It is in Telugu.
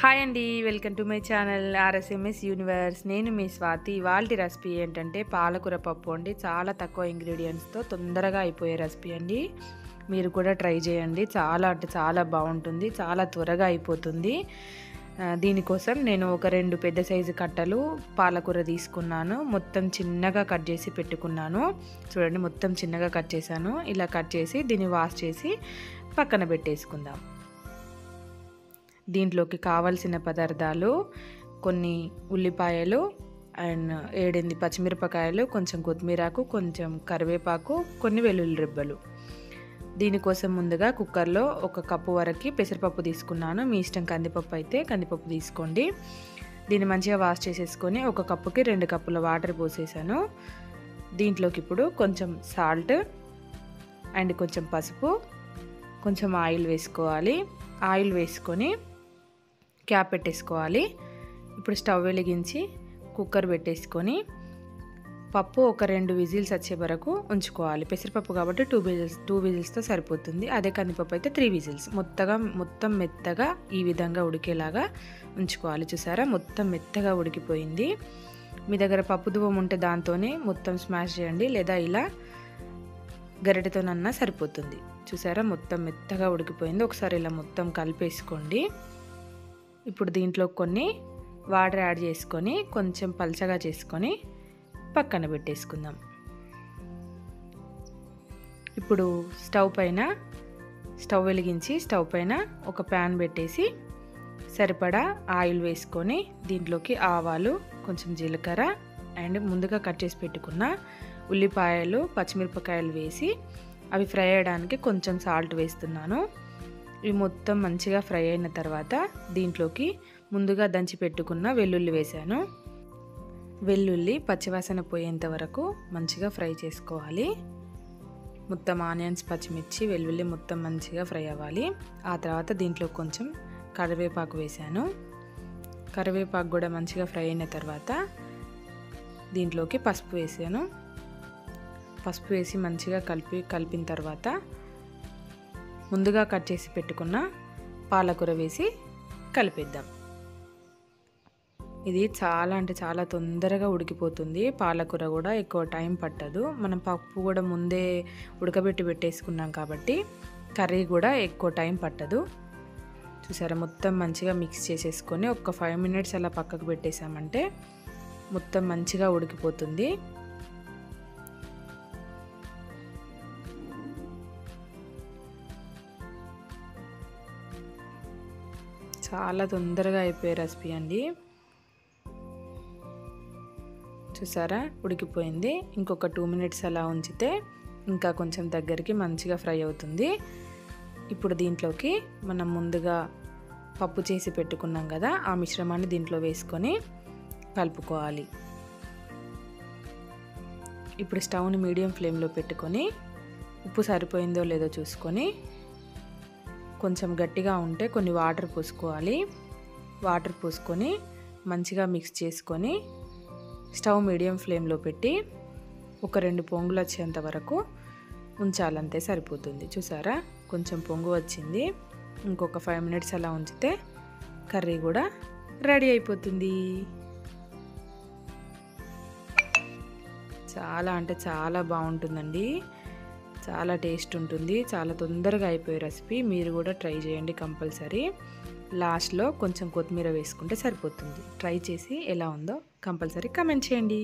హాయ్ అండి, welcome to my channel RSMS universe. నేను మీ స్వాతి. ఇవాల్టి రెసిపీ ఏంటంటే పాలకూర పప్పు అండి. చాలా తక్కువ ఇంగ్రీడియంట్స్తో తొందరగా అయిపోయే రెసిపీ అండి. మీరు కూడా ట్రై చేయండి. చాలా అంటే చాలా బాగుంటుంది, చాలా త్వరగా అయిపోతుంది. దీనికోసం నేను ఒక 2 పెద్ద సైజు కట్టలు పాలకూర తీసుకున్నాను. మొత్తం చిన్నగా కట్ చేసి పెట్టుకున్నాను. చూడండి, మొత్తం చిన్నగా కట్ చేశాను. ఇలా కట్ చేసి దీన్ని వాష్ చేసి పక్కన పెట్టేసుకుందాం. దీంట్లోకి కావాల్సిన పదార్థాలు కొన్ని ఉల్లిపాయలు అండ్ 7 పచ్చిమిరపకాయలు, కొంచెం కొత్తిమీరాకు, కొంచెం కరివేపాకు, కొన్ని వెల్లుల్లి రెబ్బలు. దీనికోసం ముందుగా కుక్కర్లో 1 కప్పు వరకు పెసరపప్పు తీసుకున్నాను. మీ ఇష్టం, కందిపప్పు అయితే కందిపప్పు తీసుకోండి. దీన్ని మంచిగా వాష్ చేసేసుకొని 1 కప్పుకి 2 కప్పుల వాటర్ పోసేసాను. దీంట్లోకి ఇప్పుడు కొంచెం సాల్ట్ అండ్ కొంచెం పసుపు, కొంచెం ఆయిల్ వేసుకోవాలి. ఆయిల్ వేసుకొని క్యాప్ పెట్టేసుకోవాలి. ఇప్పుడు స్టవ్ వెలిగించి కుక్కర్ పెట్టేసుకొని పప్పు ఒక 2 విజిల్స్ వచ్చే వరకు ఉంచుకోవాలి. పెసరపప్పు కాబట్టి 2 విజిల్స్తో సరిపోతుంది. అదే కందిపప్పు అయితే 3 విజిల్స్. మొత్తం మెత్తగా ఈ విధంగా ఉడికేలాగా ఉంచుకోవాలి. చూసారా, మొత్తం మెత్తగా ఉడికిపోయింది. మీ దగ్గర పప్పు దువ్వం ఉంటే దాంతోనే మొత్తం స్మాష్ చేయండి, లేదా ఇలా గరిటెతోనన్నా సరిపోతుంది. చూసారా, మొత్తం మెత్తగా ఉడికిపోయింది. ఒకసారి ఇలా మొత్తం కలిపేసుకోండి. ఇప్పుడు దీంట్లో కొన్ని వాటర్ యాడ్ చేసుకొని కొంచెం పల్చగా చేసుకొని పక్కన పెట్టేసుకుందాం. ఇప్పుడు స్టవ్ వెలిగించి స్టవ్ పైన ఒక ప్యాన్ పెట్టేసి సరిపడా ఆయిల్ వేసుకొని దీంట్లోకి ఆవాలు, కొంచెం జీలకర్ర అండ్ ముందుగా కట్ చేసి పెట్టుకున్న ఉల్లిపాయలు, పచ్చిమిరపకాయలు వేసి అవి ఫ్రై అయ్యడానికి కొంచెం సాల్ట్ వేస్తున్నాను. ఇవి మొత్తం మంచిగా ఫ్రై అయిన తర్వాత దీంట్లోకి ముందుగా దంచి పెట్టుకున్న వెల్లుల్లి వేసాను. వెల్లుల్లి పచ్చివాసన పోయేంత వరకు మంచిగా ఫ్రై చేసుకోవాలి. మొత్తం ఆనియన్స్, పచ్చిమిర్చి, వెల్లుల్లి మొత్తం మంచిగా ఫ్రై అవ్వాలి. ఆ తర్వాత దీంట్లో కొంచెం కరివేపాకు వేసాను. కరివేపాకు కూడా మంచిగా ఫ్రై అయిన తర్వాత దీంట్లోకి పసుపు వేసాను. పసుపు వేసి మంచిగా కలిపిన తర్వాత ముందుగా కట్ చేసి పెట్టుకున్న పాలకూర వేసి కలిపేద్దాం. ఇది చాలా అంటే చాలా తొందరగా ఉడికిపోతుంది. పాలకూర కూడా ఎక్కువ టైం పట్టదు. మనం పప్పు కూడా ముందే ఉడకబెట్టి పెట్టేసుకున్నాం కాబట్టి కర్రీ కూడా ఎక్కువ టైం పట్టదు. చూసారా, మొత్తం మంచిగా మిక్స్ చేసేసుకొని ఒక 5 మినిట్స్ అలా పక్కకు పెట్టేసామంటే మొత్తం మంచిగా ఉడికిపోతుంది. చాలా తొందరగా అయిపోయే రెసిపీ అండి. చూసారా, ఉడికిపోయింది. ఇంకొక 2 మినిట్స్ అలా ఉంచితే ఇంకా కొంచెం దగ్గరికి మంచిగా ఫ్రై అవుతుంది. ఇప్పుడు దీంట్లోకి మనం ముందుగా పప్పు చేసి పెట్టుకున్నాం కదా, ఆ మిశ్రమాన్ని దీంట్లో వేసుకొని కలుపుకోవాలి. ఇప్పుడు స్టవ్ని మీడియం ఫ్లేమ్లో పెట్టుకొని ఉప్పు సరిపోయిందో లేదో చూసుకొని కొంచెం గట్టిగా ఉంటే కొన్ని వాటర్ పోసుకోవాలి. వాటర్ పోసుకొని మంచిగా మిక్స్ చేసుకొని స్టవ్ మీడియం ఫ్లేమ్లో పెట్టి ఒక 2 పొంగులు వచ్చేంత వరకు ఉంచాలంతే, సరిపోతుంది. చూసారా, కొంచెం పొంగు వచ్చింది. ఇంకొక 5 మినిట్స్ అలా ఉంచితే కర్రీ కూడా రెడీ అయిపోతుంది. చాలా అంటే చాలా బాగుంటుందండి. చాలా టేస్ట్ ఉంటుంది. చాలా తొందరగా అయిపోయే రెసిపీ. మీరు కూడా ట్రై చేయండి కంపల్సరీ. లాస్ట్లో కొంచెం కొత్తిమీర వేసుకుంటే సరిపోతుంది. ట్రై చేసి ఎలా ఉందో కంపల్సరీ కామెంట్ చేయండి.